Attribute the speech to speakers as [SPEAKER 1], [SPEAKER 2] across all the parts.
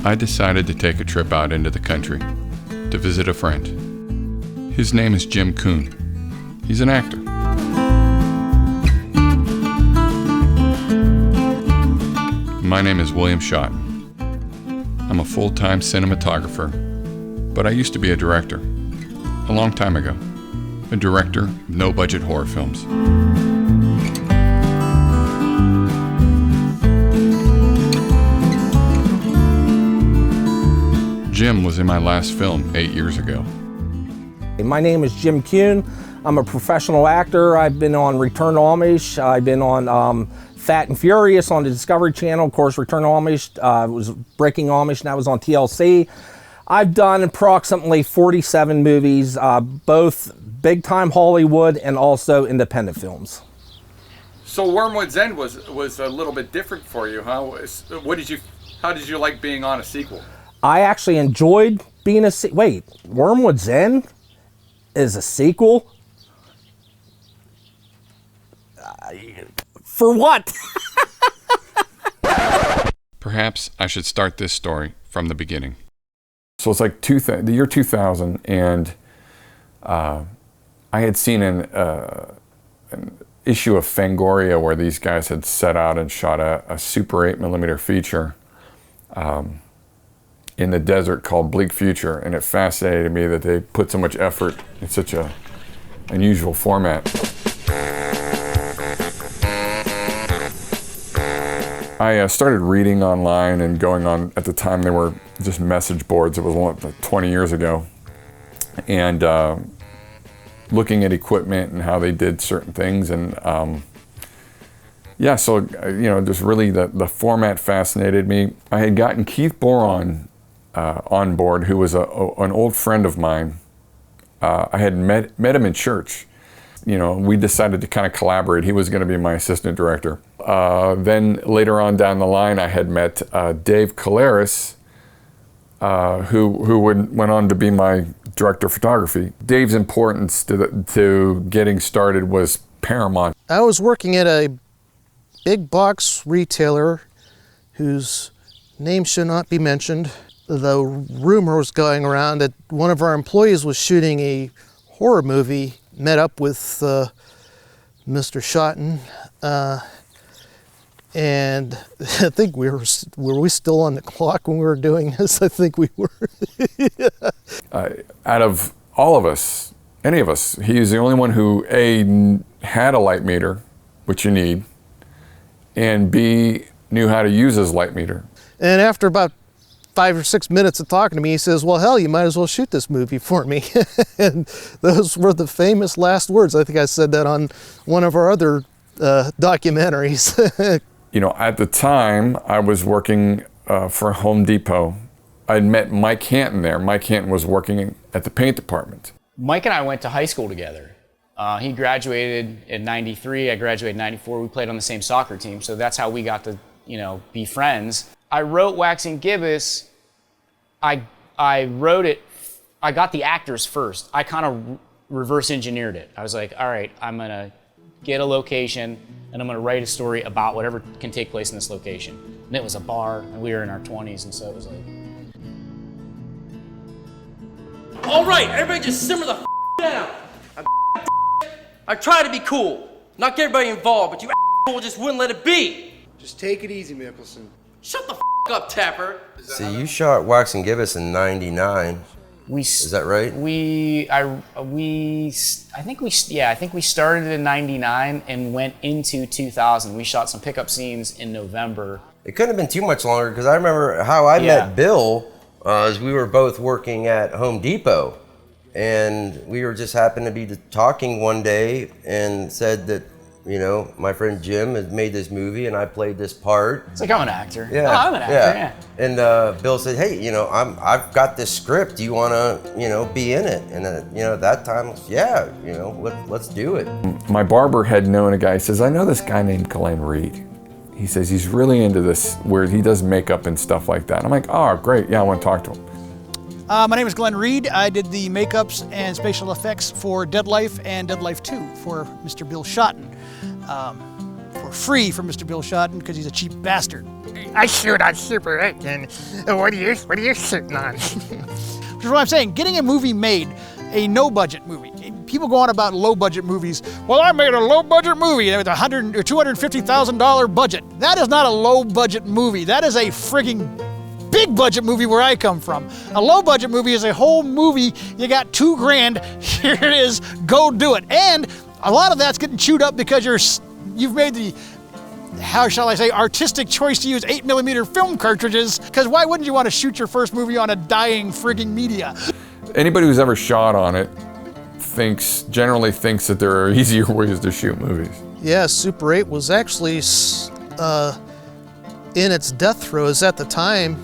[SPEAKER 1] I decided to take a trip out into the country to visit a friend. His name is Jim Kuhn. He's an actor. My name is William Schotten. I'm a full-time cinematographer, but I used to be a director, a long time ago. A director of no-budget horror films. Jim was in my last film 8 years ago.
[SPEAKER 2] My name is Jim Kuhn. I'm a professional actor. I've been on Return to Amish. I've been on Fat and Furious on the Discovery Channel. Of course, Return to Amish was Breaking Amish, and that was on TLC. I've done approximately 47 movies, both big-time Hollywood and also independent films.
[SPEAKER 3] So Wormwood's End was a little bit different for you, huh? How did you like being on a sequel?
[SPEAKER 2] I actually enjoyed being wait, Wormwood's End is a sequel? For what?
[SPEAKER 1] Perhaps I should start this story from the beginning.
[SPEAKER 4] So it's like the year 2000, and I had seen an issue of Fangoria where these guys had set out and shot a Super 8mm feature in the desert called Bleak Future, and it fascinated me that they put so much effort in such a unusual format. I started reading online and going on, at the time they were just message boards, it was like 20 years ago, and looking at equipment and how they did certain things, and yeah, so just really the format fascinated me. I had gotten Keith Boron on board, who was an old friend of mine. I had met him in church. We decided to kind of collaborate. He was going to be my assistant director. Then later on down the line, I had met Dave Caleris, who went on to be my director of photography. Dave's importance to getting started was paramount.
[SPEAKER 5] I was working at a big box retailer whose name should not be mentioned. The rumor was going around that one of our employees was shooting a horror movie, met up with Mr. Schotten, and I think were we still on the clock when we were doing this? I think we were.
[SPEAKER 4] Out of all of us, any of us, he's the only one who A, had a light meter, which you need, and B, knew how to use his light meter.
[SPEAKER 5] And after about 5 or 6 minutes of talking to me, he says, well, hell, you might as well shoot this movie for me. And those were the famous last words. I think I said that on one of our other documentaries.
[SPEAKER 4] At the time, I was working for Home Depot. I'd met Mike Hanton there. Mike Hanton was working at the paint department.
[SPEAKER 6] Mike and I went to high school together. He graduated in '93, I graduated in '94. We played on the same soccer team, so that's how we got to, be friends. I wrote Waxing Gibbous. I wrote it, I got the actors first. I kind of reverse engineered it. I was like, all right, I'm gonna get a location and I'm gonna write a story about whatever can take place in this location. And it was a bar, and we were in our 20s, and so it was like...
[SPEAKER 7] All right, everybody just simmer the down. I try to be cool, not get everybody involved, but you just wouldn't let it be.
[SPEAKER 8] Just take it easy, Mickelson.
[SPEAKER 7] Shut the up, Tapper.
[SPEAKER 9] See, you shot Waxing Gibbous in '99. Is that right?
[SPEAKER 6] I think we started in '99 and went into 2000. We shot some pickup scenes in November.
[SPEAKER 9] It couldn't have been too much longer, because I remember how I met Bill as we were both working at Home Depot, and we were just happened to be talking one day and said that, my friend Jim had made this movie and I played this part.
[SPEAKER 6] It's like, I'm an actor.
[SPEAKER 9] Yeah.
[SPEAKER 6] Oh, I'm an actor, yeah.
[SPEAKER 9] And Bill said, hey, I've got this script. Do you want to, be in it? And at that time, yeah, let's do it.
[SPEAKER 4] My barber had known a guy. He says, I know this guy named Glenn Reed. He says he's really into this, where he does makeup and stuff like that. And I'm like, oh, great. Yeah, I want to talk to him.
[SPEAKER 10] My name is Glenn Reed. I did the makeups and special effects for Dead Life and Dead Life 2 for Mr. Bill Schotten. For free for Mr. Bill Schotten, because he's a cheap bastard. I shoot on Super 8, and what are you shooting on? Which is what I'm saying, getting a movie made, a no-budget movie. People go on about low-budget movies. Well, I made a low-budget movie with $100,000 or $250,000 budget. That is not a low-budget movie. That is a frigging big-budget movie where I come from. A low-budget movie is a whole movie. You got $2 grand. Here it is. Go do it. And a lot of that's getting chewed up because you've made the, how shall I say, artistic choice to use 8mm film cartridges, because why wouldn't you want to shoot your first movie on a dying frigging media?
[SPEAKER 4] Anybody who's ever shot on it generally thinks that there are easier ways to shoot movies.
[SPEAKER 5] Yeah, Super 8 was actually in its death throes at the time.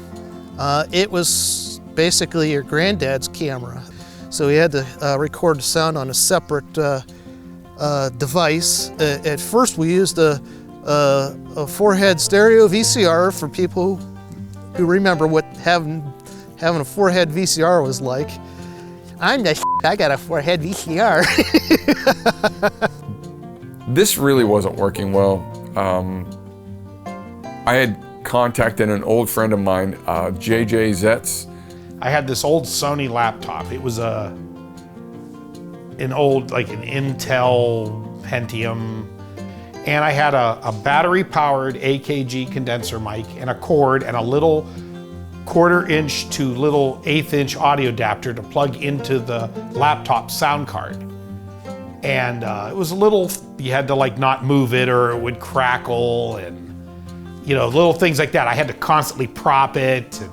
[SPEAKER 5] It was basically your granddad's camera. So he had to record the sound on a separate device. At first we used a 4-head stereo VCR for people who remember what having a 4-head VCR was like. I'm the I got a 4-head VCR.
[SPEAKER 4] This really wasn't working well. I had contacted an old friend of mine, JJ Zetz.
[SPEAKER 11] I had this old Sony laptop. It was an old, like an Intel Pentium. And I had a battery-powered AKG condenser mic and a cord and a little 1/4-inch to little 1/8-inch audio adapter to plug into the laptop sound card. And it was a little, you had to like not move it or it would crackle and, you know, little things like that. I had to constantly prop it. And,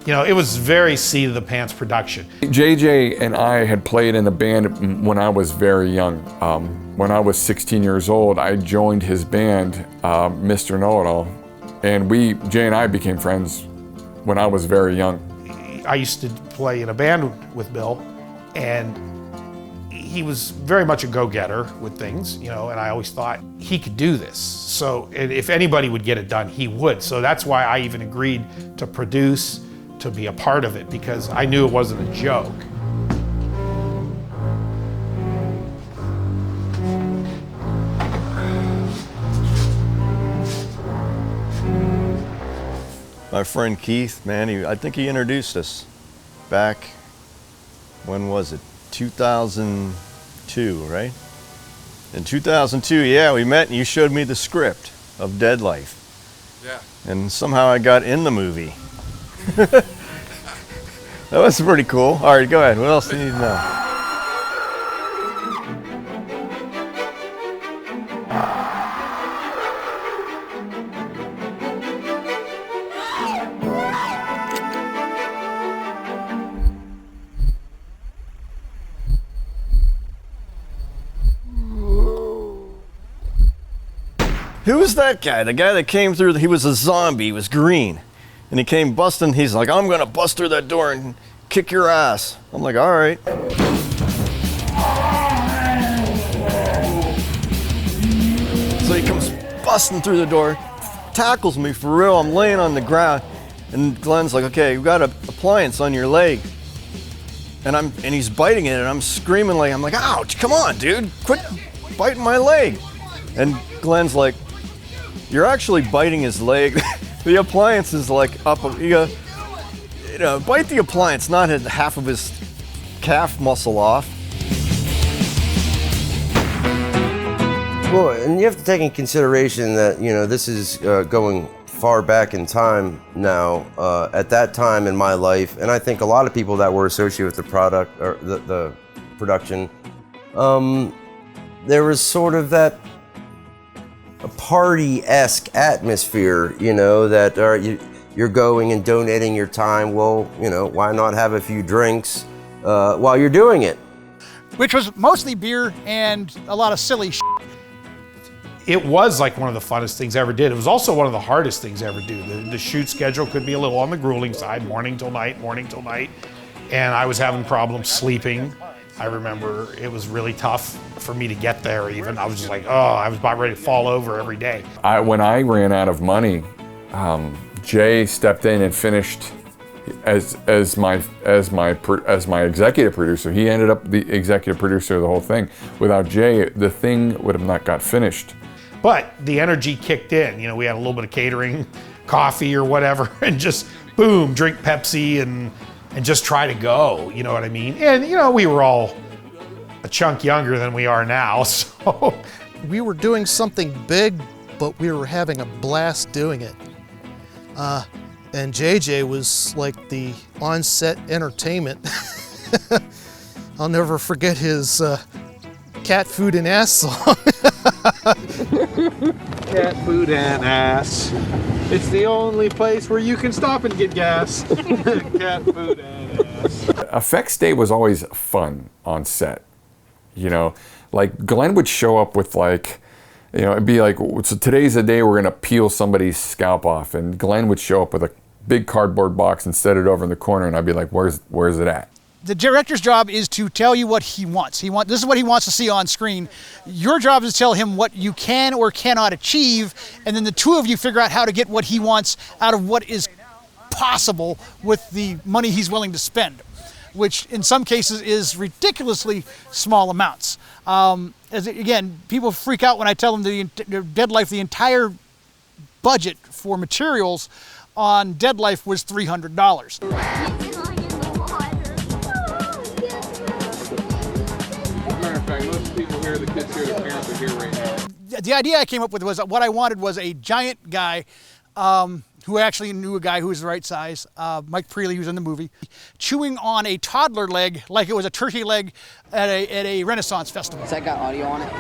[SPEAKER 11] you know, it was very seat-of-the-pants production.
[SPEAKER 4] JJ and I had played in a band when I was very young. When I was 16 years old, I joined his band, Mr. Know-It-All, and Jay and I became friends when I was very young.
[SPEAKER 11] I used to play in a band with Bill, and he was very much a go-getter with things, you know, and I always thought he could do this. So if anybody would get it done, he would. So that's why I even agreed to produce, to be a part of it, because I knew it wasn't a joke.
[SPEAKER 12] My friend Keith, man, I think he introduced us back, when was it? 2002, right? In 2002, yeah, we met and you showed me the script of Dead Life.
[SPEAKER 3] Yeah.
[SPEAKER 12] And somehow I got in the movie. That was pretty cool. All right, go ahead. What else do you need to know? Who was that guy? The guy that came through, he was a zombie, he was green. And he came busting, he's like, I'm gonna bust through that door and kick your ass. I'm like, all right. So he comes busting through the door, tackles me for real, I'm laying on the ground. And Glenn's like, okay, you got an appliance on your leg. And he's biting it and I'm screaming like, I'm like, ouch, come on, dude, quit biting my leg. And Glenn's like, you're actually biting his leg. The appliance is like up, you know, bite the appliance, not half of his calf muscle off.
[SPEAKER 9] Well, and you have to take in consideration that, you know, this is going far back in time now. At that time in my life, and I think a lot of people that were associated with the product or the production, there was sort of that a party-esque atmosphere, you know, that you're going and donating your time. Well, you know, why not have a few drinks while you're doing it?
[SPEAKER 10] Which was mostly beer and a lot of silly shit.
[SPEAKER 11] It was like one of the funnest things I ever did. It was also one of the hardest things I ever do. The shoot schedule could be a little on the grueling side, morning till night. And I was having problems sleeping. I remember it was really tough for me to get there even. I was just like, oh, I was about ready to fall over every day.
[SPEAKER 4] When I ran out of money, Jay stepped in and finished as my executive producer. He ended up the executive producer of the whole thing. Without Jay, the thing would have not got finished.
[SPEAKER 11] But the energy kicked in. You know, we had a little bit of catering coffee or whatever, and just boom, drink Pepsi and just try to go, you know what I mean? And you know, we were all a chunk younger than we are now, so.
[SPEAKER 5] We were doing something big, but we were having a blast doing it. And JJ was like the on-set entertainment. I'll never forget his cat food and ass song.
[SPEAKER 13] Cat food and ass. It's the only place where you can stop and get gas. Cat food and ass.
[SPEAKER 4] Effects day was always fun on set. You know, like Glenn would show up with like, you know, it'd be like, so today's the day we're gonna peel somebody's scalp off, and Glenn would show up with a big cardboard box and set it over in the corner, and I'd be like, where's it at?
[SPEAKER 10] The director's job is to tell you what he wants. This is what he wants to see on screen. Your job is to tell him what you can or cannot achieve, and then the two of you figure out how to get what he wants out of what is possible with the money he's willing to spend, which in some cases is ridiculously small amounts. Again, people freak out when I tell them the Dead Life, the entire budget for materials on Dead Life was $300.
[SPEAKER 3] Most people here, the kids here, the parents are here right now.
[SPEAKER 10] The idea I came up with was what I wanted was a giant guy who actually knew a guy who was the right size, Mike Preeley, who's in the movie, chewing on a toddler leg like it was a turkey leg at a Renaissance festival.
[SPEAKER 14] Has that got audio on it?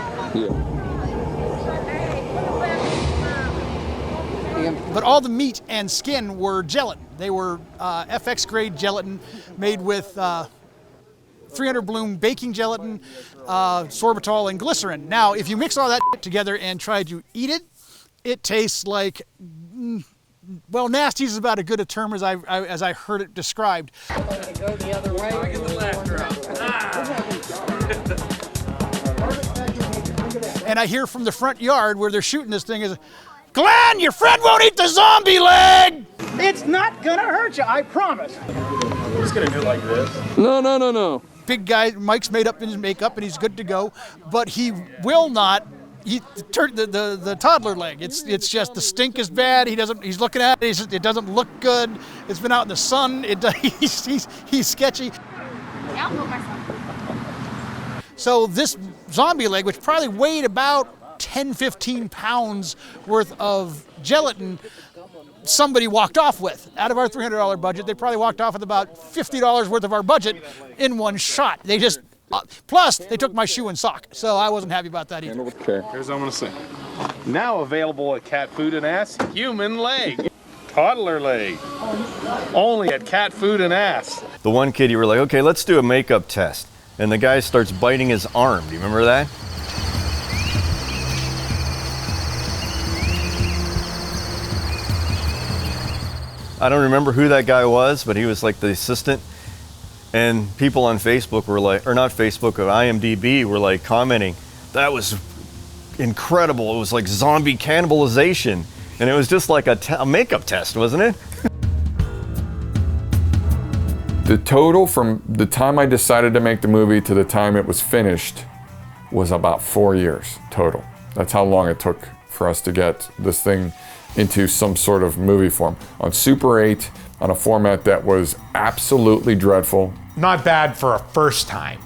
[SPEAKER 3] Yeah.
[SPEAKER 10] But all the meat and skin were gelatin. They were FX grade gelatin made with 300 bloom baking gelatin, sorbitol, and glycerin. Now, if you mix all that together and try to eat it, it tastes like, well, nasty is about as good a term as I heard it described.
[SPEAKER 14] Go the other way.
[SPEAKER 7] Get the laughter out.
[SPEAKER 10] And I hear from the front yard where they're shooting this thing is, Glenn, your friend won't eat the zombie leg!
[SPEAKER 13] It's not gonna hurt you, I promise. He's gonna do it like this.
[SPEAKER 3] No.
[SPEAKER 10] Big guy, Mike's made up in his makeup and he's good to go, but he will not eat the toddler leg. It's just the stink is bad. He's looking at it. It doesn't look good. It's been out in the sun. He's sketchy.
[SPEAKER 14] Yeah, I'll put myself.
[SPEAKER 10] So this zombie leg, which probably weighed about 10, 15 pounds worth of gelatin, somebody walked off with. Out of our $300 budget, they probably walked off with about $50 worth of our budget in one shot. They just, plus they took my shoe and sock, so I wasn't happy about that either.
[SPEAKER 3] Okay.
[SPEAKER 13] Here's what I'm gonna say. Now available at Cat Food and Ass, human leg. Toddler leg. Only at Cat Food and Ass.
[SPEAKER 12] The one kid, you were like, okay, let's do a makeup test. And the guy starts biting his arm. Do you remember that? I don't remember who that guy was, but he was like the assistant. And people on Facebook were like, or not Facebook, but IMDb were like commenting, that was incredible. It was like zombie cannibalization. And it was just like a makeup test, wasn't it?
[SPEAKER 4] The total from the time I decided to make the movie to the time it was finished was about 4 years total. That's how long it took for us to get this thing into some sort of movie form. On Super 8, on a format that was absolutely dreadful.
[SPEAKER 11] Not bad for a first time,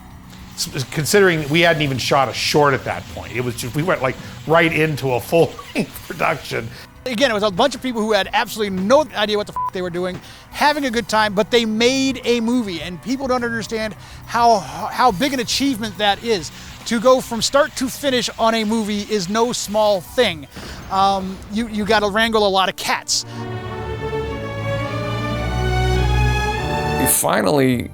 [SPEAKER 11] considering we hadn't even shot a short at that point. It was just, we went like right into a full-length production.
[SPEAKER 10] Again, it was a bunch of people who had absolutely no idea what the they were doing, having a good time, but they made a movie, and people don't understand how big an achievement that is. To go from start to finish on a movie is no small thing. You got to wrangle a lot of cats.
[SPEAKER 4] Finally,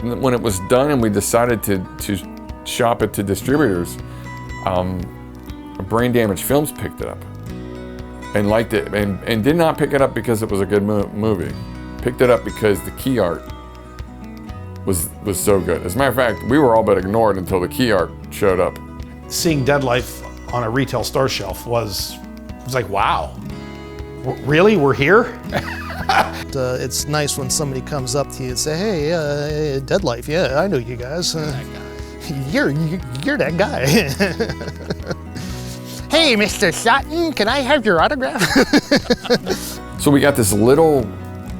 [SPEAKER 4] when it was done and we decided to shop it to distributors, Brain Damage Films picked it up and liked it, and did not pick it up because it was a good movie. Picked it up because the key art was so good. As a matter of fact, we were all but ignored until the key art showed up.
[SPEAKER 11] Seeing Dead Life on a retail store shelf was like, wow, really, we're here?
[SPEAKER 5] It's nice when somebody comes up to you and say, hey, Dead Life, yeah, I know you guys. You're that guy. Hey, Mr. Schotten, can I have your autograph?
[SPEAKER 4] So we got this little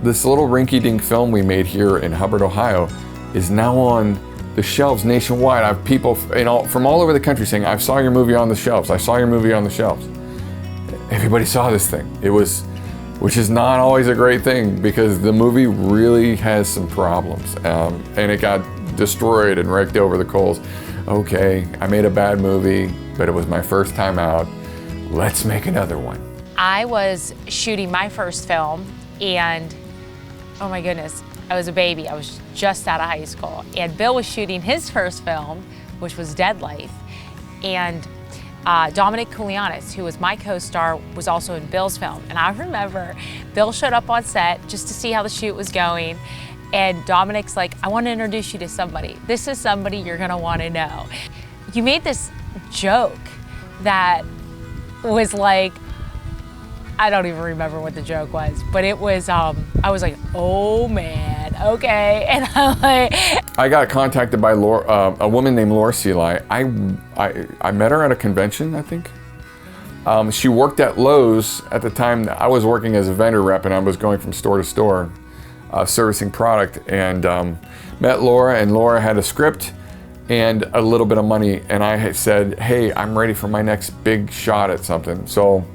[SPEAKER 4] rinky-dink film we made here in Hubbard, Ohio, is now on the shelves nationwide. I have people from all over the country saying, I saw your movie on the shelves. I saw your movie on the shelves. Everybody saw this thing. Which is not always a great thing because the movie really has some problems. And it got destroyed and raked over the coals. Okay, I made a bad movie, but it was my first time out. Let's make another one.
[SPEAKER 15] I was shooting my first film and, oh my goodness, I was a baby. I was just out of high school. And Bill was shooting his first film, which was Dead Life. And Dominic Koulianis, who was my co-star, was also in Bill's film. And I remember Bill showed up on set just to see how the shoot was going. And Dominic's like, I want to introduce you to somebody. This is somebody you're going to want to know. You made this joke that was like, I don't even remember what the joke was, but it was, I was like, oh man, okay. And I'm like,
[SPEAKER 4] I got contacted by a woman named Laura Seeley. I met her at a convention, I think. She worked at Lowe's at the time. I was working as a vendor rep and I was going from store to store, servicing product, and met Laura, and Laura had a script and a little bit of money, and I said, hey, I'm ready for my next big shot at something. So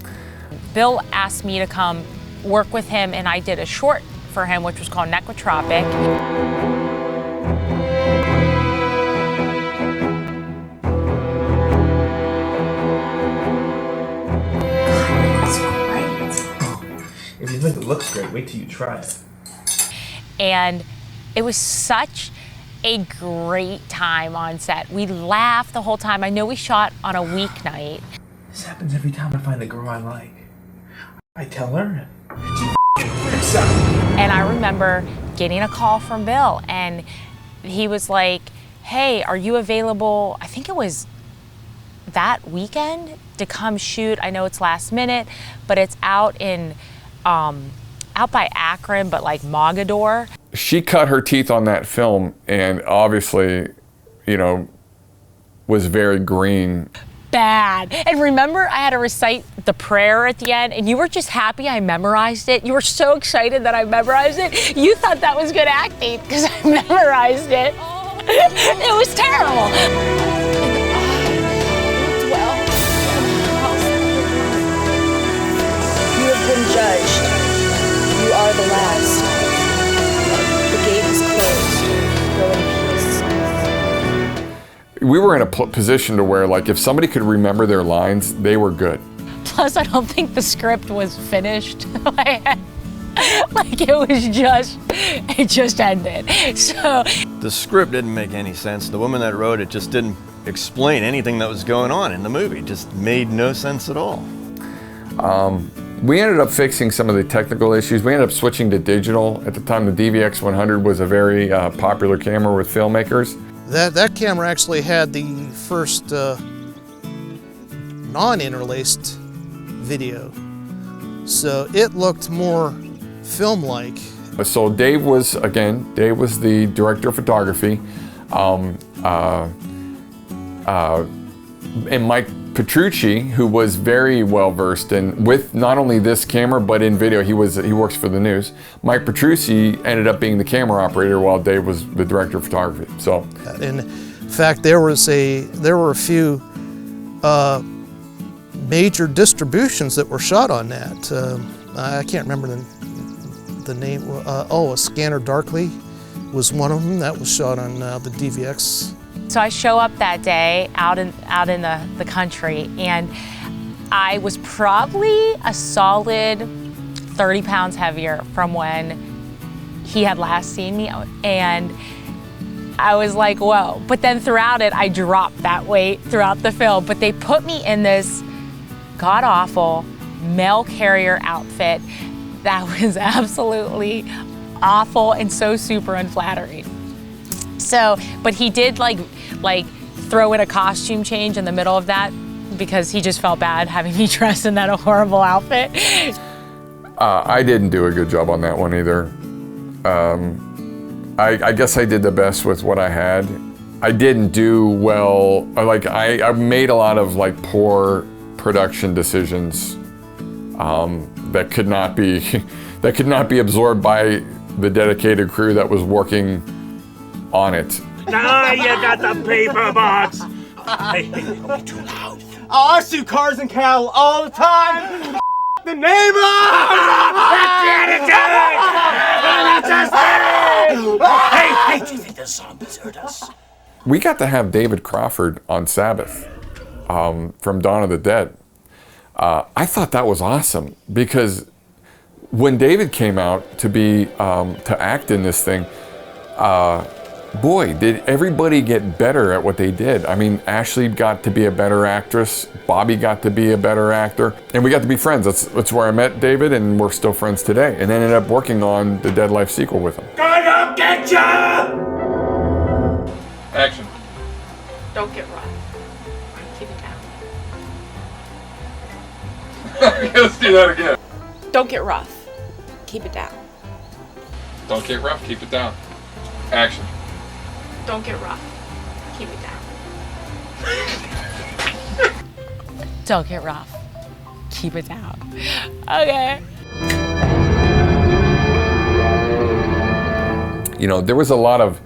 [SPEAKER 15] Bill asked me to come work with him, and I did a short for him, which was called Necrotropic.
[SPEAKER 16] That's great. If you think it looks great, wait till you try it.
[SPEAKER 15] And it was such a great time on set. We laughed the whole time. I know we shot on a weeknight.
[SPEAKER 16] This happens every time I find the girl I like. I tell her,
[SPEAKER 15] and I remember getting a call from Bill, and he was like, hey, are you available, I think it was that weekend, to come shoot? I know it's last minute, but it's out in, out by Akron, but like Mogador.
[SPEAKER 4] She cut her teeth on that film and obviously, was very green.
[SPEAKER 15] Bad. And remember, I had to recite the prayer at the end, and you were just happy I memorized it. You were so excited that I memorized it. You thought that was good acting because I memorized it. It was terrible.
[SPEAKER 14] Well, you have been judged. You are the last. The gate is closed. Go in peace.
[SPEAKER 4] We were in a position to where, like, if somebody could remember their lines, they were good.
[SPEAKER 15] Plus, I don't think the script was finished. Like it just ended. So
[SPEAKER 12] the script didn't make any sense. The woman that wrote it just didn't explain anything that was going on in the movie. It just made no sense at all.
[SPEAKER 4] We ended up fixing some of the technical issues. We ended up switching to digital. At the time, the DVX 100 was a very popular camera with filmmakers.
[SPEAKER 5] That camera actually had the first non-interlaced video, so it looked more film-like.
[SPEAKER 4] So Dave was the director of photography, and Mike Petrucci, who was very well versed in with not only this camera but in video. He works for the news. Mike Petrucci ended up being the camera operator while Dave was the director of photography. So,
[SPEAKER 5] in fact, there were a few major distributions that were shot on that. I can't remember the name. A Scanner Darkly was one of them. That was shot on the DVX.
[SPEAKER 15] So I show up that day out in the country, and I was probably a solid 30 pounds heavier from when he had last seen me, and I was like, whoa. But then throughout it, I dropped that weight throughout the film, but they put me in this god-awful mail carrier outfit that was absolutely awful and so super unflattering. So, but he did like throw in a costume change in the middle of that because he just felt bad having me dressed in that horrible outfit.
[SPEAKER 4] I didn't do a good job on that one either. I guess I did the best with what I had. I didn't do well. I made a lot of poor production decisions that could not be that could not be absorbed by the dedicated crew that was working on it.
[SPEAKER 17] Now you got the paper box. Hey, don't be too loud. Oh, I sue cars and cattle all the time. The neighbor. That's the attitude. That's us. Hey, do you think the zombies hurt us?
[SPEAKER 4] We got to have David Crawford on Sabbath from Dawn of the Dead. I thought that was awesome because when David came out to be to act in this thing, boy, did everybody get better at what they did. I mean, Ashley got to be a better actress, Bobby got to be a better actor, and we got to be friends. That's where I met David, and we're still friends today. And ended up working on the Dead Life sequel with him.
[SPEAKER 17] Gonna get ya!
[SPEAKER 1] Action.
[SPEAKER 15] Don't get rough. Keep it down.
[SPEAKER 1] Let's do that again.
[SPEAKER 15] Don't get rough. Keep it down.
[SPEAKER 1] Don't get rough, keep it down. Action.
[SPEAKER 15] Don't get rough. Keep it down. Don't get rough. Keep it down. Okay.
[SPEAKER 4] You know, there was a lot of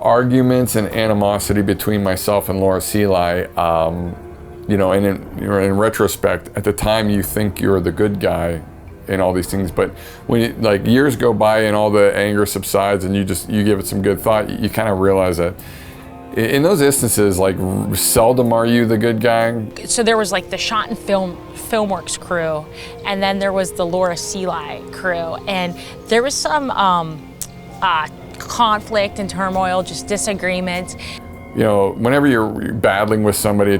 [SPEAKER 4] arguments and animosity between myself and Laura Seeley. You know, and in retrospect, at the time you think you're the good guy in all these things, but when like years go by and all the anger subsides and you give it some good thought, you kind of realize that in those instances, like seldom are you the good guy.
[SPEAKER 15] So there was like the Schotten Filmworks crew, and then there was the Laura Seeley crew, and there was some conflict and turmoil, just disagreements.
[SPEAKER 4] You know, whenever you're battling with somebody,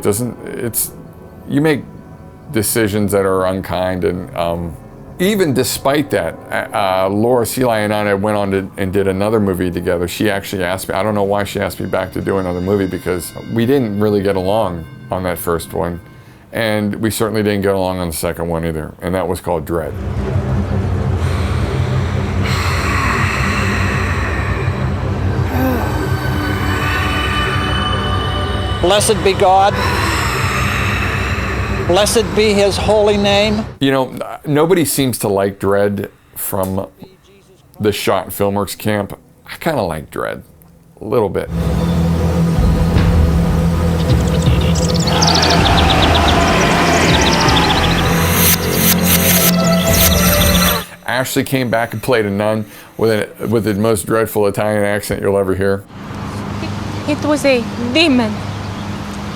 [SPEAKER 4] you make decisions that are unkind, and even despite that, Laura Seeley and I went on and did another movie together. She actually asked me, I don't know why she asked me back to do another movie, because we didn't really get along on that first one, and we certainly didn't get along on the second one either, and that was called Dread.
[SPEAKER 18] Blessed be God. Blessed be his holy name.
[SPEAKER 4] You know, nobody seems to like Dread from the Schotten Filmworks camp. I kind of like Dread a little bit. Ashley came back and played a nun with the most dreadful Italian accent you'll ever hear.
[SPEAKER 15] It was a demon.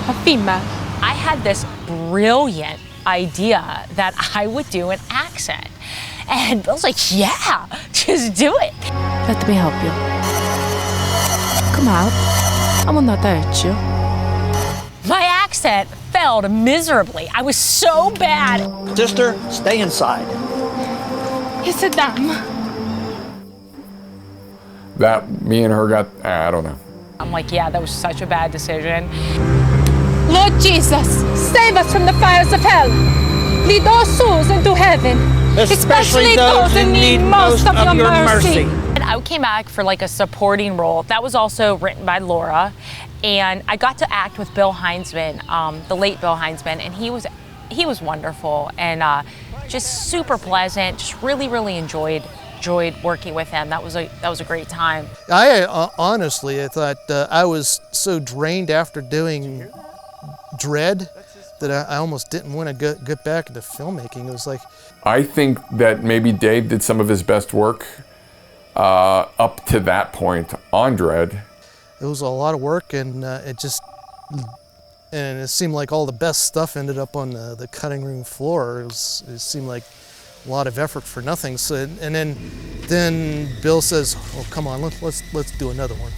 [SPEAKER 15] A female. I had this brilliant idea that I would do an accent. And Bill's like, yeah, just do it.
[SPEAKER 19] Let me help you. Come out. I will not hurt you.
[SPEAKER 15] My accent failed miserably. I was so bad.
[SPEAKER 18] Sister, stay inside.
[SPEAKER 19] It's a dam.
[SPEAKER 4] That, me and her got, I don't know.
[SPEAKER 15] I'm like, yeah, that was such a bad decision.
[SPEAKER 19] Lord Jesus, save us from the fires of hell. Lead all souls into heaven, especially those in need most of your mercy.
[SPEAKER 15] And I came back for like a supporting role. That was also written by Laura. And I got to act with Bill Heinzman, the late Bill Heinzman, and he was wonderful and just super pleasant. Just really enjoyed working with him. That was a great time.
[SPEAKER 5] I honestly, I thought I was so drained after doing Dread that I almost didn't want to get back into filmmaking. It was like,
[SPEAKER 4] I think that maybe Dave did some of his best work up to that point on Dread.
[SPEAKER 5] It was a lot of work, and it seemed like all the best stuff ended up on the cutting room floor. It seemed like a lot of effort for nothing. So, and then Bill says, "Oh, come on, let's do another one."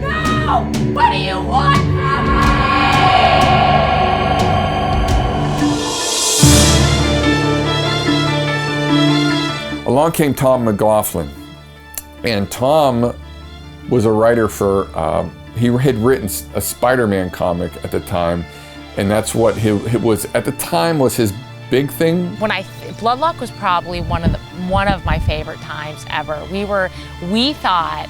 [SPEAKER 19] No! What do you want from me?
[SPEAKER 4] Along came Tom McLaughlin, and Tom was a writer for, he had written a Spider-Man comic at the time, and that's what it was, at the time, was his big thing.
[SPEAKER 15] Bloodluck was probably one of my favorite times ever. We thought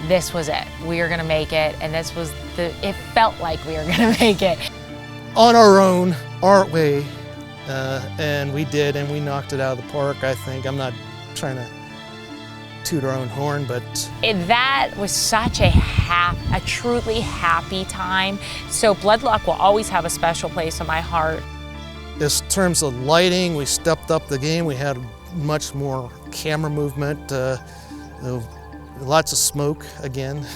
[SPEAKER 15] this was it. We were gonna make it, and it felt like we were gonna make it.
[SPEAKER 5] on our own, our way, and we did, and we knocked it out of the park, I think. I'm not trying to toot our own horn, but
[SPEAKER 15] that was such a truly happy time. So Bloodluck will always have a special place in my heart.
[SPEAKER 5] in terms of lighting, we stepped up the game. We had much more camera movement, lots of smoke again.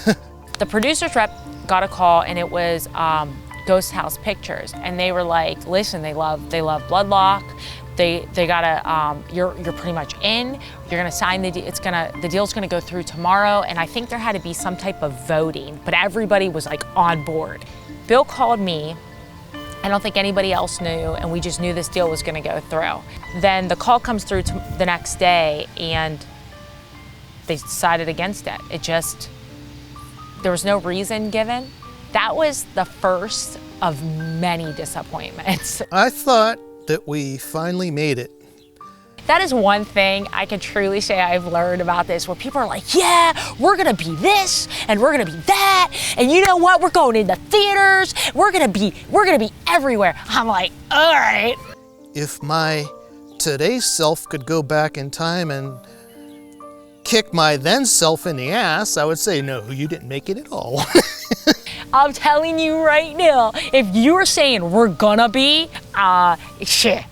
[SPEAKER 15] The producer's rep got a call, and it was Ghost House Pictures, and they were like, listen, they love Bloodluck. They gotta, you're pretty much in. You're gonna sign the deal. The deal's gonna go through tomorrow. And I think there had to be some type of voting, but everybody was like on board. Bill called me. I don't think anybody else knew, and we just knew this deal was gonna go through. Then the call comes through the next day, and they decided against it. There was no reason given. That was the first of many disappointments.
[SPEAKER 5] I thought that we finally made it.
[SPEAKER 15] That is one thing I can truly say I've learned about this, where people are like, yeah, we're gonna be this, and we're gonna be that, and you know what, we're going into theaters, we're gonna be everywhere. I'm like, all right.
[SPEAKER 5] If my today's self could go back in time and kick my then self in the ass, I would say, no, you didn't make it at all.
[SPEAKER 15] I'm telling you right now, if you were saying we're gonna be, shit,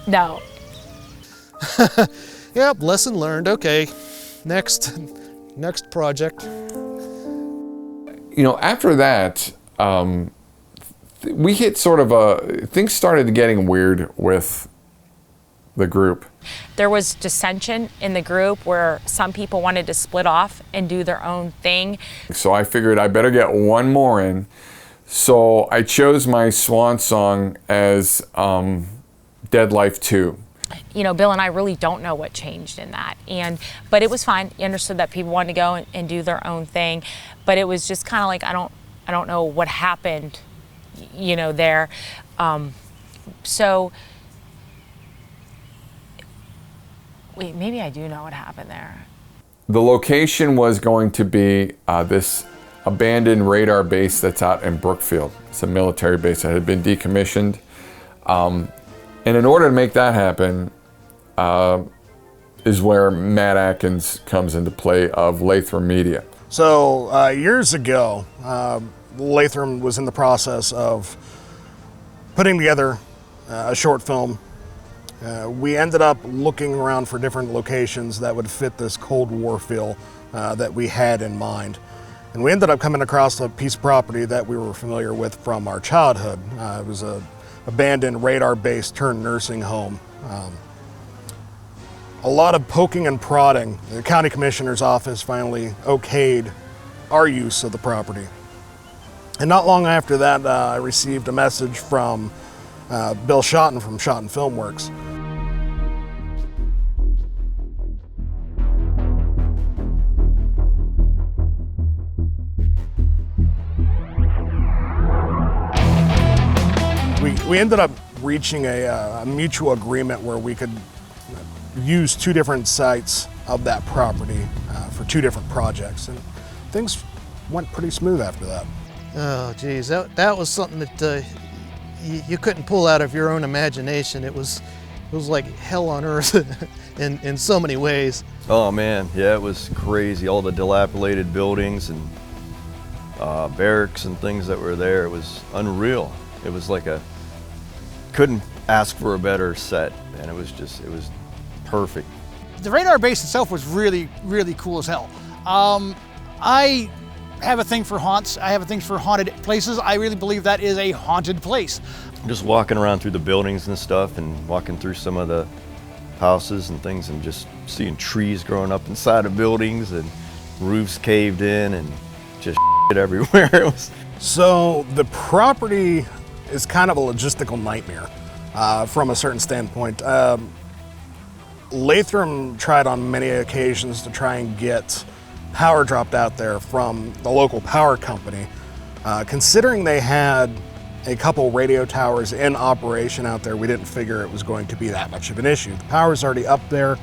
[SPEAKER 15] no.
[SPEAKER 5] Yep, lesson learned. Okay, next project.
[SPEAKER 4] You know, after that, we hit sort of things started getting weird with the group.
[SPEAKER 15] There was dissension in the group where some people wanted to split off and do their own thing.
[SPEAKER 4] So I figured I better get one more in. So I chose my swan song as Dead Life 2.
[SPEAKER 15] You know, Bill and I really don't know what changed in that. But it was fine. You understood that people wanted to go and do their own thing. But it was just kind of like, I don't know what happened, you know, there. Wait, maybe I do know what happened there.
[SPEAKER 4] The location was going to be this abandoned radar base that's out in Brookfield. It's a military base that had been decommissioned. And in order to make that happen is where Matt Atkins comes into play of Latham Media.
[SPEAKER 20] So years ago, Latham was in the process of putting together a short film. We ended up looking around for different locations that would fit this Cold War feel that we had in mind. And we ended up coming across a piece of property that we were familiar with from our childhood. It was a abandoned radar-based turned nursing home. A lot of poking and prodding. The county commissioner's office finally okayed our use of the property. And not long after that, I received a message from Bill Schotten from Schotten Filmworks. We ended up reaching a mutual agreement where we could use two different sites of that property for two different projects, and things went pretty smooth after that.
[SPEAKER 5] Oh, geez, that was something that you couldn't pull out of your own imagination. It was like hell on earth in so many ways.
[SPEAKER 12] Oh man, yeah, it was crazy. All the dilapidated buildings and barracks and things that were there. It was unreal. It was like couldn't ask for a better set, and it was perfect.
[SPEAKER 10] The radar base itself was really, really cool as hell. I have a thing for haunts. I have a thing for haunted places. I really believe that is a haunted place.
[SPEAKER 12] Just walking around through the buildings and stuff, and walking through some of the houses and things, and just seeing trees growing up inside of buildings and roofs caved in and just shit everywhere.
[SPEAKER 20] So the property is kind of a logistical nightmare from a certain standpoint. Latham tried on many occasions to try and get power dropped out there from the local power company. Considering they had a couple radio towers in operation out there, we didn't figure it was going to be that much of an issue. The power's already up there.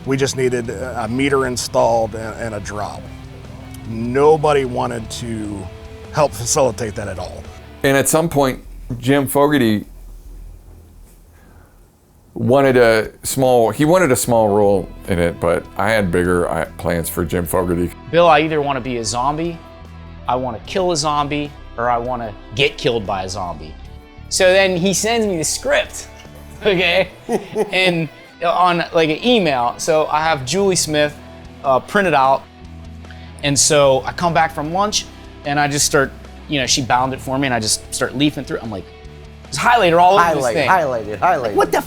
[SPEAKER 20] We just needed a meter installed and a drop. Nobody wanted to help facilitate that at all.
[SPEAKER 4] And at some point, Jim Fogarty wanted a small role in it, but I had bigger plans for Jim Fogarty.
[SPEAKER 6] Bill, I either want to be a zombie, I want to kill a zombie, or I want to get killed by a zombie. So then he sends me the script, okay? And on like an email. So I have Julie Smith printed out. And so I come back from lunch and I just start, she bound it for me and I just start leafing through. I'm like, it's highlighter all over this thing.
[SPEAKER 9] Highlighted.
[SPEAKER 6] What the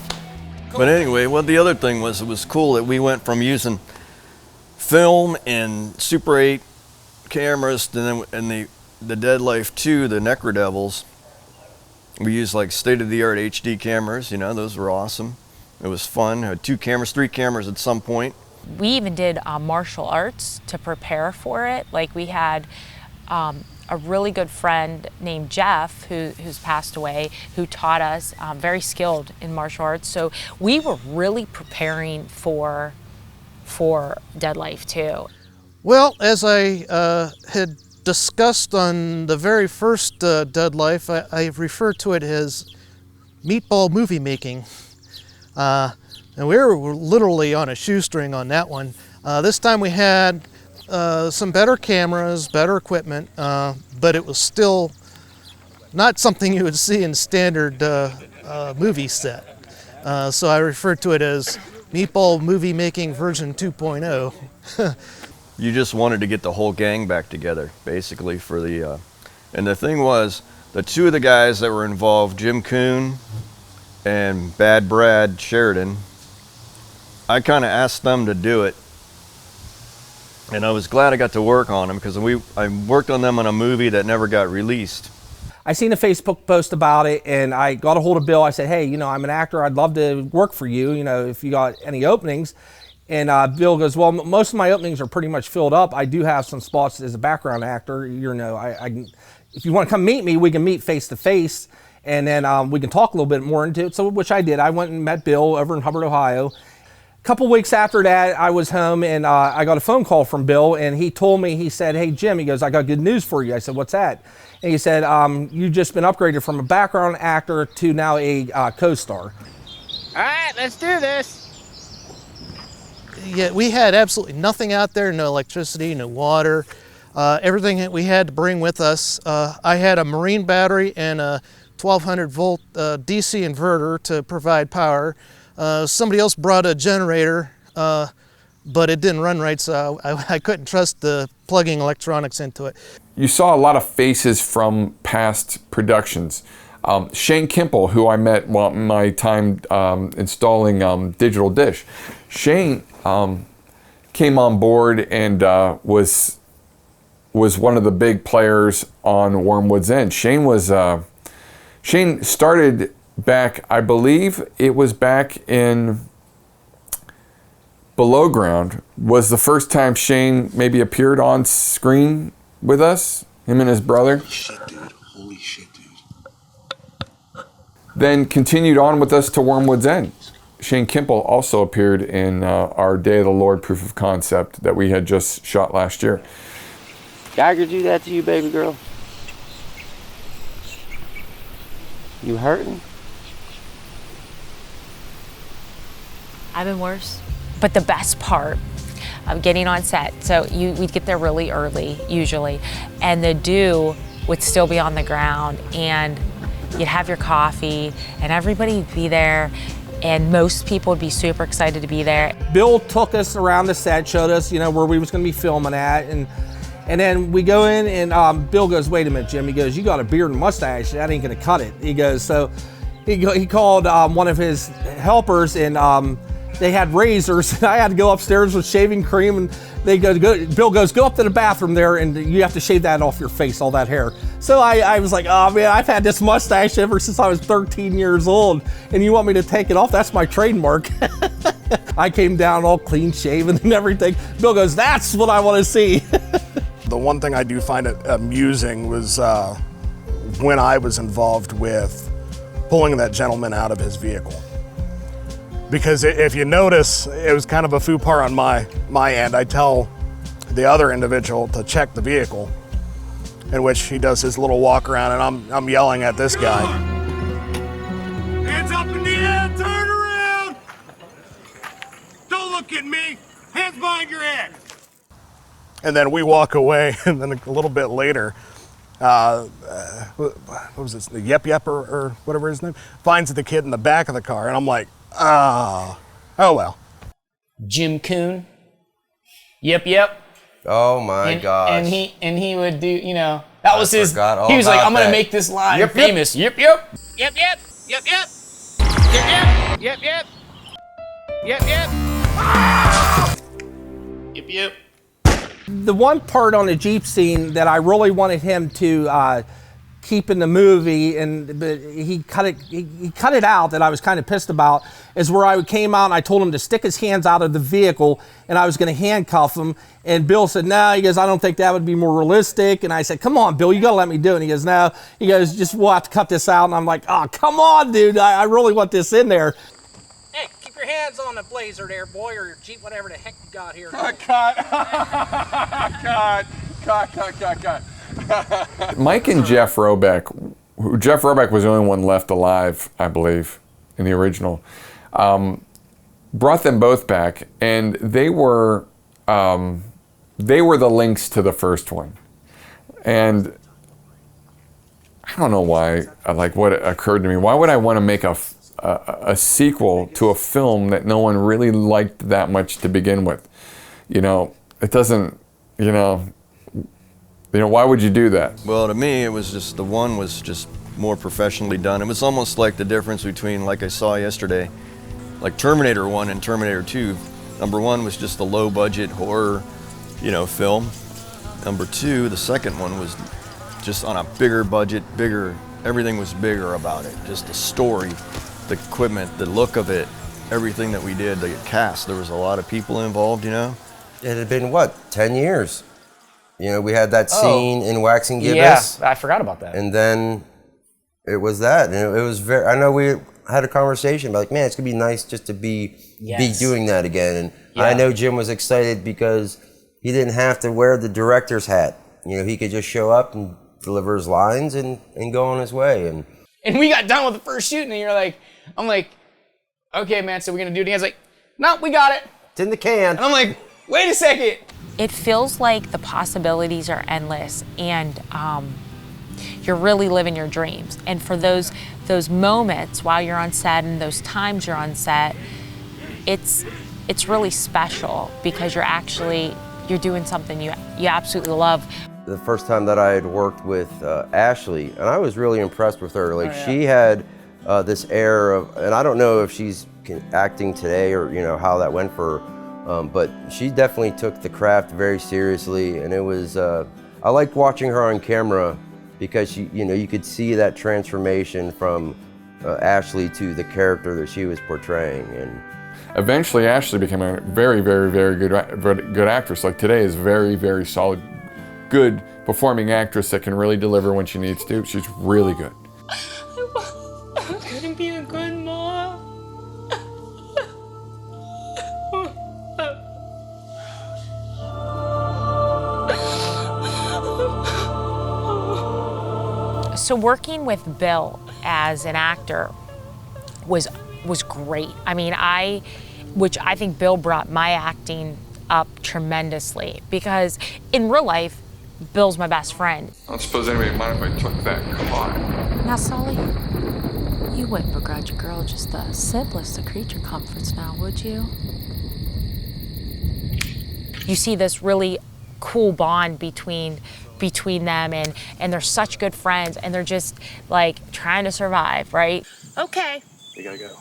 [SPEAKER 12] But anyway, well, the other thing was, it was cool that we went from using film and Super 8 cameras, and then the Dead Life 2, the Necrodevils, we used like state-of-the-art HD cameras. Those were awesome. It was fun. I had 2 cameras, 3 cameras at some point.
[SPEAKER 15] We even did martial arts to prepare for it. Like we had a really good friend named Jeff, who's passed away, who taught us, very skilled in martial arts. So we were really preparing for Dead Life 2.
[SPEAKER 5] Well, as I had discussed on the very first Dead Life, I refer to it as meatball movie making. And we were literally on a shoestring on that one. This time we had some better cameras, better equipment, but it was still not something you would see in standard movie set. So I refer to it as meatball movie making version 2.0.
[SPEAKER 12] You just wanted to get the whole gang back together, basically, for the, and the thing was, the 2 of the guys that were involved, Jim Kuhn and Bad Brad Sheridan, I kind of asked them to do it. And I was glad I got to work on them, because I worked on them on a movie that never got released.
[SPEAKER 2] I seen a Facebook post about it, and I got a hold of Bill. I said, hey, I'm an actor. I'd love to work for you, if you got any openings. And Bill goes, well, most of my openings are pretty much filled up. I do have some spots as a background actor. If you want to come meet me, we can meet face to face, and then we can talk a little bit more into it. So, which I did. I went and met Bill over in Hubbard, Ohio. A couple weeks after that, I was home, and I got a phone call from Bill, and he told me, he said, hey, Jim, he goes, I got good news for you. I said, what's that? And he said, you've just been upgraded from a background actor to now a co-star.
[SPEAKER 10] All right, let's do this.
[SPEAKER 5] Yeah, we had absolutely nothing out there, no electricity, no water, everything that we had to bring with us. I had a marine battery and a 1200 volt DC inverter to provide power. Somebody else brought a generator, but it didn't run right, so I couldn't trust the plugging electronics into it.
[SPEAKER 4] You saw a lot of faces from past productions. Shane Kimple, who I met while my time installing Digital Dish. Shane came on board and was one of the big players on Wormwood's End. Shane started back, I believe it was back in Below Ground, was the first time Shane maybe appeared on screen with us, him and his brother.
[SPEAKER 21] Holy shit, dude. Holy shit, dude.
[SPEAKER 4] Then continued on with us to Wormwood's End. Shane Kimple also appeared in our Day of the Lord proof of concept that we had just shot last year.
[SPEAKER 9] Geiger do that to you, baby girl? You hurting?
[SPEAKER 15] I've been worse. But the best part of getting on set, so we'd get there really early, usually, and the dew would still be on the ground, and you'd have your coffee, and everybody would be there, and most people would be super excited to be there.
[SPEAKER 2] Bill took us around the set, showed us, where we was going to be filming at, and then we go in, and Bill goes, wait a minute, Jim. He goes, you got a beard and mustache. That ain't going to cut it. He goes, so he called one of his helpers, and they had razors, and I had to go upstairs with shaving cream, and Bill goes, go up to the bathroom there, and you have to shave that off your face, all that hair. So I was like, oh man, I've had this mustache ever since I was 13 years old, and you want me to take it off? That's my trademark. I came down all clean shaven and everything. Bill goes, that's what I want to see.
[SPEAKER 20] The one thing I do find it amusing was when I was involved with pulling that gentleman out of his vehicle. Because if you notice, it was kind of a faux pas on my end. I tell the other individual to check the vehicle. in which he does his little walk around, and I'm yelling at this guy.
[SPEAKER 17] Hands up in the air, turn around! Don't look at me! Hands behind your head!
[SPEAKER 20] And then we walk away, and then a little bit later, what was this, the Yep or whatever his name, finds the kid in the back of the car, and I'm like, oh well.
[SPEAKER 6] Jim Coon. Yep.
[SPEAKER 9] Oh my gosh.
[SPEAKER 6] And he would do, you know, that was his. He
[SPEAKER 9] forgot all
[SPEAKER 6] was like,
[SPEAKER 9] about
[SPEAKER 6] I'm gonna
[SPEAKER 9] that.
[SPEAKER 6] make this line
[SPEAKER 9] Yep.
[SPEAKER 6] famous. Yep.
[SPEAKER 17] Yep. Yep. Yep. Yep. Yep.
[SPEAKER 6] Yep.
[SPEAKER 2] The one part on the Jeep scene that I really wanted him to keep in the movie, but he cut it out, that I was kind of pissed about, is where I came out and I told him to stick his hands out of the vehicle and I was going to handcuff him. And Bill said, no, he goes, I don't think that would be more realistic. And I said, come on, Bill, you got to let me do it. And he goes, no. He goes, just we'll have to cut this out. And I'm like, oh, come on, dude. I really want this in there.
[SPEAKER 10] Hey, keep your hands on the blazer there, boy, or your Jeep, whatever the heck you got here.
[SPEAKER 3] Cut.
[SPEAKER 4] Mike and Jeff Robeck, Jeff Robeck was the only one left alive, I believe, in the original, brought them both back, and they were the links to the first one. And I don't know why, like what occurred to me, why would I want to make a sequel to a film that no one really liked that much to begin with? You know, it doesn't, you know, why would you do that?
[SPEAKER 12] Well, to me, it was just, the one was just more professionally done. It was almost like the difference between, like I saw yesterday, like Terminator 1 and Terminator 2. Number 1 was just a low-budget horror, you know, film. Number 2, the second one, was just on a bigger budget, everything was bigger about it. Just the story, the equipment, the look of it, everything that we did, the cast. There was a lot of people involved, you know?
[SPEAKER 9] It had been, what, 10 years? You know, we had that scene in Waxing Gibbous.
[SPEAKER 6] Yeah, I forgot about that.
[SPEAKER 9] And then it was that. And it was very, I know we had a conversation about, like, man, it's going to be nice just to be doing that again. And I know Jim was excited because he didn't have to wear the director's hat. You know, he could just show up and deliver his lines and go on his way. And
[SPEAKER 6] we got done with the first shoot, and you're like, I'm like, okay, man, so we're going to do it again. He's like, no, we got it.
[SPEAKER 9] It's in the can.
[SPEAKER 6] And I'm like, wait a second.
[SPEAKER 15] It feels like the possibilities are endless, and you're really living your dreams. And for those moments while you're on set and those times you're on set, it's really special because you're doing something you absolutely love.
[SPEAKER 9] the first time that I had worked with Ashley, and I was really impressed with her. Like, she had this air of, and I don't know if she's acting today or how that went for her. But she definitely took the craft very seriously, and it was, I liked watching her on camera because you could see that transformation from Ashley to the character that she was portraying. And
[SPEAKER 4] eventually Ashley became a very, very, very good actress. Like today is very, very solid, good performing actress that can really deliver when she needs to. She's really good.
[SPEAKER 19] I'm gonna be a good mom.
[SPEAKER 15] So working with Bill as an actor was great. I mean, which I think Bill brought my acting up tremendously, because in real life, Bill's my best friend.
[SPEAKER 1] I don't suppose anybody would mind if I took that car.
[SPEAKER 15] Now, Sully, you wouldn't begrudge a girl just the simplest of creature comforts now, would you? You see this really cool bond between them, and they're such good friends, and they're just like trying to survive, right?
[SPEAKER 19] Okay.
[SPEAKER 20] We gotta go.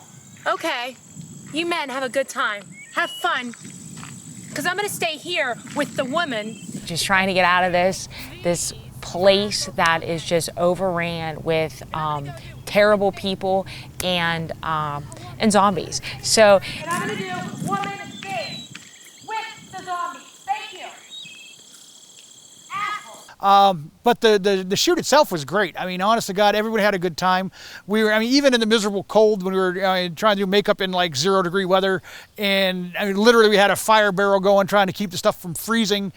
[SPEAKER 19] Okay. You men have a good time. Have fun. Because I'm going to stay here with the woman.
[SPEAKER 15] Just trying to get out of this place that is just overran with terrible people and zombies. So.
[SPEAKER 19] And I'm going to do woman escape with the zombies. Thank you.
[SPEAKER 10] But the shoot itself was great. I mean, honest to God, everyone had a good time. Even in the miserable cold when we were trying to do makeup in like 0-degree weather, and literally we had a fire barrel going trying to keep the stuff from freezing.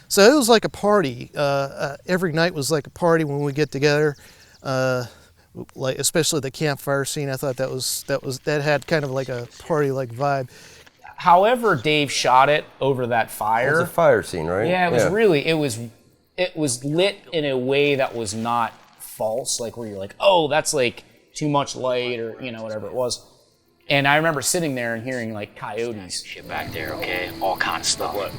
[SPEAKER 5] So it was like a party. Every night was like a party when we get together. Like especially the campfire scene, I thought that had kind of like a party-like vibe.
[SPEAKER 6] However Dave shot it over that fire.
[SPEAKER 9] It was a fire scene, right?
[SPEAKER 6] Yeah, it was lit in a way that was not false, like where you're like, oh, that's like too much light or, you know, whatever it was. And I remember sitting there and hearing like coyotes.
[SPEAKER 8] Shit back there, okay? All kind of stuff. What?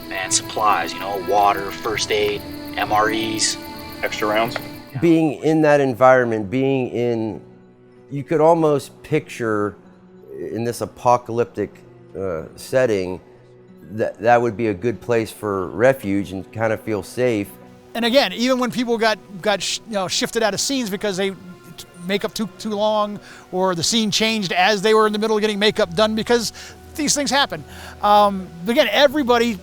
[SPEAKER 8] Man, supplies, you know, water, first aid, MREs.
[SPEAKER 13] Extra rounds?
[SPEAKER 9] Being in that environment, you could almost picture in this apocalyptic setting that would be a good place for refuge and kind of feel safe.
[SPEAKER 10] And again, even when people got shifted out of scenes because they makeup too long, or the scene changed as they were in the middle of getting makeup done, because these things happen. Again, everybody,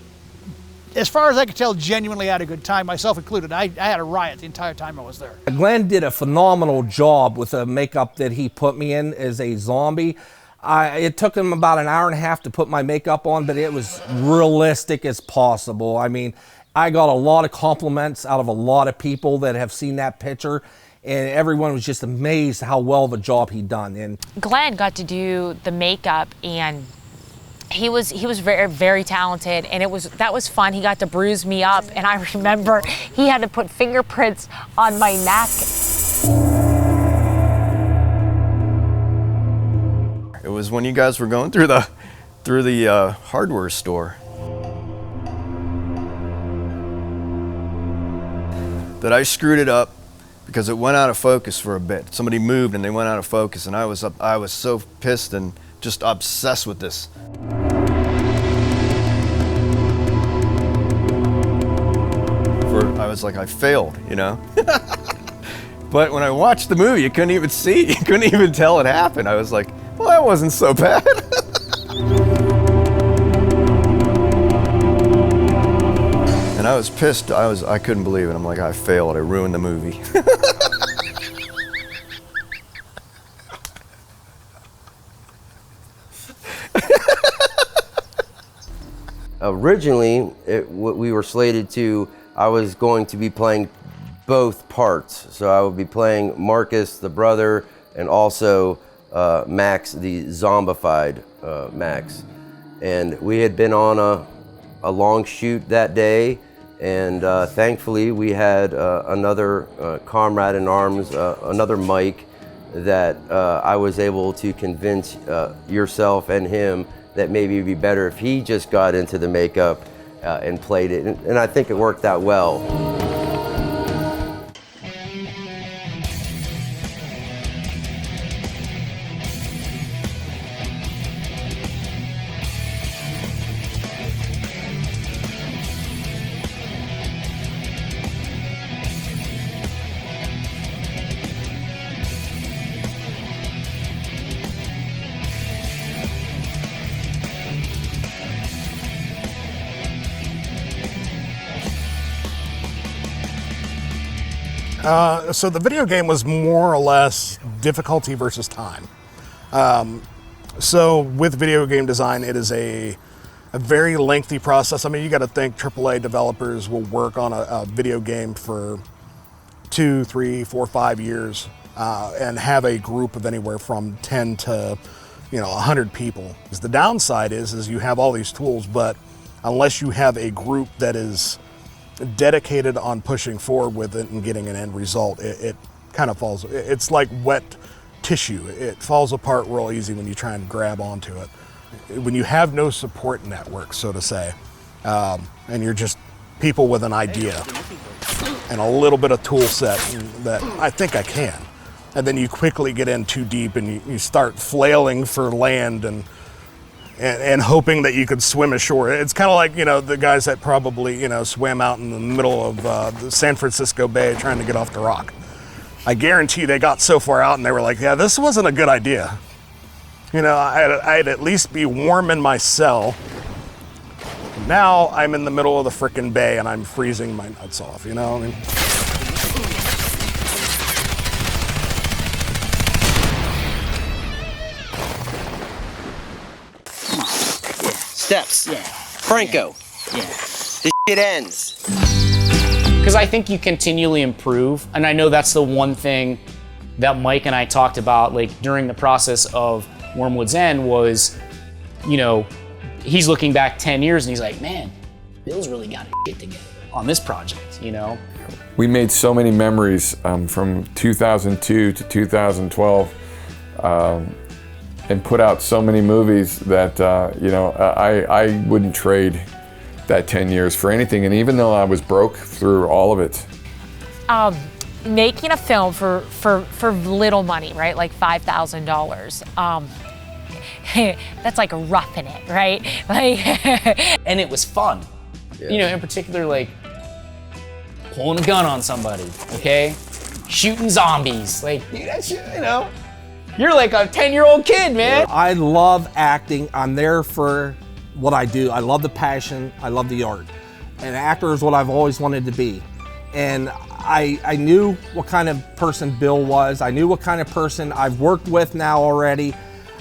[SPEAKER 10] as far as I could tell, genuinely had a good time, myself included. I had a riot the entire time I was there.
[SPEAKER 2] Glenn did a phenomenal job with the makeup that he put me in as a zombie. It took him about an hour and a half to put my makeup on, but it was realistic as possible. I mean, I got a lot of compliments out of a lot of people that have seen that picture, and everyone was just amazed how well the job he'd done. And
[SPEAKER 15] Glenn got to do the makeup, and he was very, very talented, and that was fun. He got to bruise me up, and I remember he had to put fingerprints on my neck.
[SPEAKER 12] It was when you guys were going through the hardware store that I screwed it up because it went out of focus for a bit. Somebody moved and they went out of focus, and I was so pissed and just obsessed with this. I was like, I failed, you know? But when I watched the movie, you couldn't even see, you couldn't even tell it happened. I was like, well, that wasn't so bad. And I was pissed. I couldn't believe it. I'm like, I failed. I ruined the movie.
[SPEAKER 9] Originally, we were slated to, I was going to be playing both parts. So I would be playing Marcus, the brother, and also Max, the zombified Max. And we had been on a long shoot that day, and thankfully we had another comrade in arms, another Mike, that I was able to convince yourself and him that maybe it'd be better if he just got into the makeup and played it. And I think it worked out well.
[SPEAKER 20] So the video game was more or less difficulty versus time. So with video game design, it is a very lengthy process. I mean, you got to think AAA developers will work on a video game for 2, 3, 4, 5 years and have a group of anywhere from 10 to 100 people. The downside is you have all these tools, but unless you have a group that is dedicated on pushing forward with it and getting an end result, it kind of falls. It's like wet tissue. It falls apart real easy when you try and grab onto it. When you have no support network, so to say, and you're just people with an idea and a little bit of tool set that I think I can, and then you quickly get in too deep and you start flailing for land and hoping that you could swim ashore. It's kind of like, the guys that probably, swam out in the middle of the San Francisco Bay trying to get off the rock. I guarantee they got so far out and they were like, yeah, this wasn't a good idea. I'd at least be warm in my cell. Now I'm in the middle of the frickin' bay and I'm freezing my nuts off, I mean?
[SPEAKER 7] Steps. Yeah. Franco.
[SPEAKER 8] Yeah.
[SPEAKER 9] this shit ends.
[SPEAKER 6] Because I think you continually improve, and I know that's the one thing that Mike and I talked about, like during the process of Wormwood's End, was, you know, he's looking back 10 years and he's like, man, Bill's really got his shit together on this project, you know?
[SPEAKER 4] We made so many memories from 2002 to 2012, and put out so many movies that, you know, I wouldn't trade that 10 years for anything. And even though I was broke through all of it.
[SPEAKER 15] Making a film for little money, right? Like $5,000. That's like roughing it, right? Like,
[SPEAKER 6] and it was fun. Yeah. You know, in particular, like pulling a gun on somebody, okay? Shooting zombies, like, dude, that shit, you know? You're like a 10-year-old kid, man.
[SPEAKER 2] I love acting. I'm there for what I do. I love the passion. I love the art. An actor is what I've always wanted to be. And I knew what kind of person Bill was. I knew what kind of person I've worked with now already.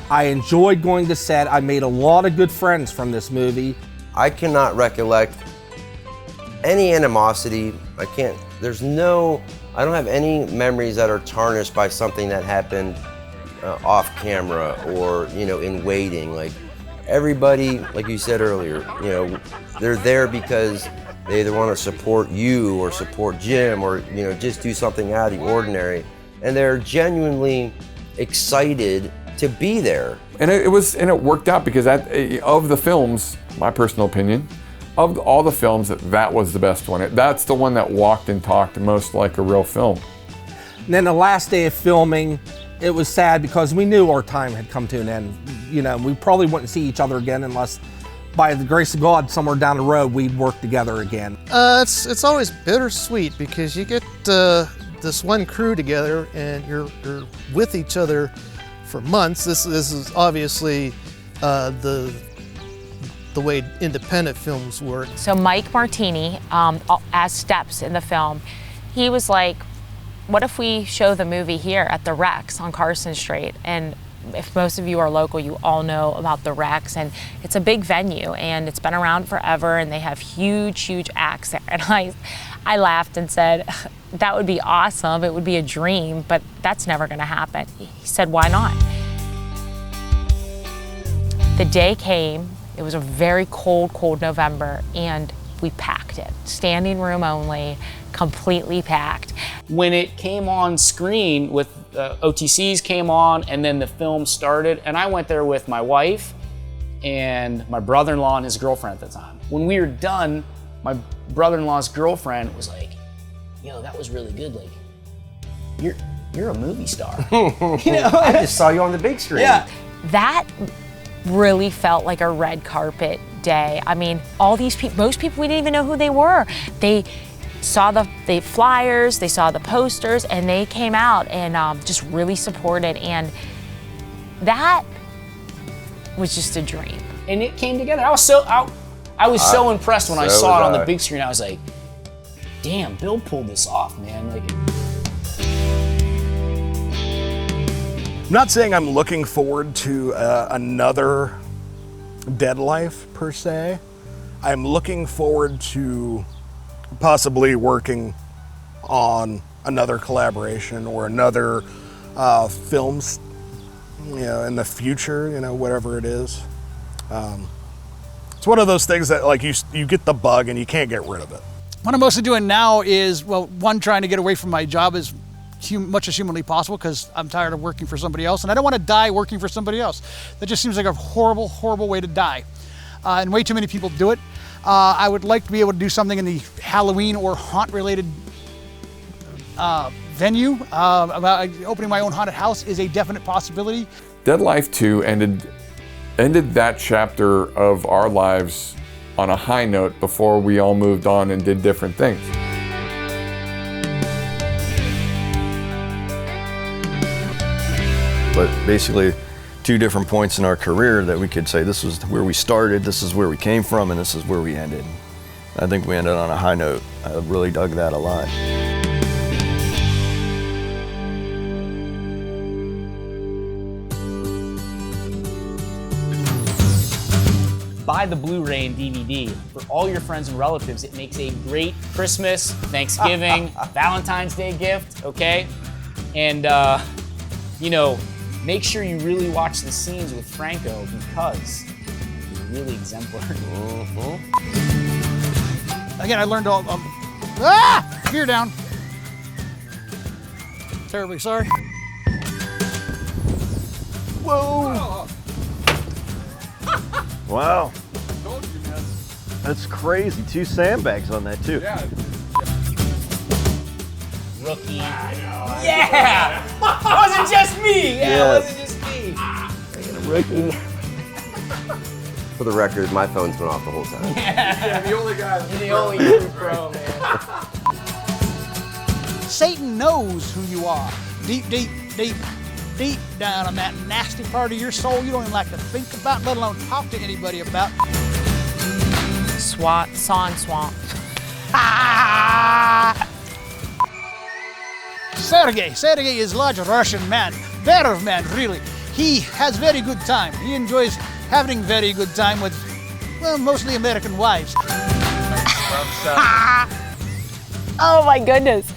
[SPEAKER 2] I enjoyed going to set. I made a lot of good friends from this movie.
[SPEAKER 9] I cannot recollect any animosity. I don't have any memories that are tarnished by something that happened off camera or, you know, in waiting. Like, everybody, like you said earlier, you know, they're there because they either want to support you or support Jim or, you know, just do something out of the ordinary. And they're genuinely excited to be there.
[SPEAKER 4] And it worked out because of the films, my personal opinion, of all the films, that was the best one. That's the one that walked and talked most like a real film.
[SPEAKER 2] And then the last day of filming, it was sad because we knew our time had come to an end. You know, we probably wouldn't see each other again unless, by the grace of God, somewhere down the road, we'd work together again.
[SPEAKER 5] It's always bittersweet because you get this one crew together and you're with each other for months. This is obviously the way independent films work.
[SPEAKER 15] So Mike Martini, as Steps in the film, he was like, what if we show the movie here at the Rex on Carson Street? And if most of you are local, you all know about the Rex, and it's a big venue and it's been around forever and they have huge acts there. And I laughed and said, that would be awesome, it would be a dream, but that's never gonna happen. He said, why not? The day came, it was a very cold November, and we packed it. Standing room only, completely packed.
[SPEAKER 6] When it came on screen with OTCs came on and then the film started, and I went there with my wife and my brother-in-law and his girlfriend at the time. When we were done, my brother-in-law's girlfriend was like, yo, that was really good. Like, you're a movie star. You know?
[SPEAKER 9] I just saw you on the big screen.
[SPEAKER 6] Yeah.
[SPEAKER 15] That really felt like a red carpet day. I mean, all these people, most people, we didn't even know who they were. They saw the flyers, they saw the posters, and they came out and just really supported. And that was just a dream.
[SPEAKER 6] And it came together. I was so impressed when I saw it on the big screen. I was like, damn, Bill pulled this off, man. Like,
[SPEAKER 20] I'm not saying I'm looking forward to another Dead Life per se. I'm looking forward to possibly working on another collaboration or another films, you know, in the future, you know, whatever it is. It's one of those things that, like, you get the bug and you can't get rid of it.
[SPEAKER 10] What I'm mostly doing now is, well, one, trying to get away from my job as much as humanly possible because I'm tired of working for somebody else, and I don't want to die working for somebody else. That just seems like a horrible way to die. And way too many people do it. I would like to be able to do something in the Halloween or haunt-related venue. About opening my own haunted house is a definite possibility.
[SPEAKER 4] Dead Life 2 ended that chapter of our lives on a high note before we all moved on and did different things.
[SPEAKER 12] But basically, two different points in our career that we could say this was where we started, this is where we came from, and this is where we ended. I think we ended on a high note. I really dug that a lot.
[SPEAKER 11] By
[SPEAKER 6] the Blu-ray and DVD for all your friends and relatives. It makes a great Christmas, Thanksgiving, Valentine's Day gift, okay? And, you know, make sure you really watch the scenes with Franco because he's really exemplary.
[SPEAKER 10] Again, I learned all. Gear down. Terribly sorry.
[SPEAKER 12] Whoa! Wow. That's crazy. 2 sandbags on that too.
[SPEAKER 3] Yeah.
[SPEAKER 6] Rookie. Yeah! It wasn't just me! Yeah, it wasn't just me.
[SPEAKER 9] Rookie. For the record, my phone's been off the whole time.
[SPEAKER 3] Yeah, the only guy.
[SPEAKER 6] You're the only true pro, man.
[SPEAKER 10] Satan knows who you are. Deep down in that nasty part of your soul you don't even like to think about, let alone talk to anybody about.
[SPEAKER 15] Swamp.
[SPEAKER 10] Sergey is large Russian man, better man really. He has very good time. He enjoys having very good time with, well, mostly American wives.
[SPEAKER 15] Oh my goodness.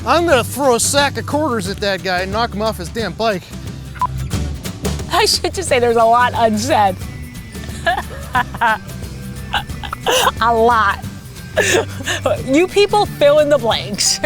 [SPEAKER 5] I'm gonna throw a sack of quarters at that guy and knock him off his damn bike.
[SPEAKER 15] I should just say there's a lot unsaid. A lot. You people fill in the blanks.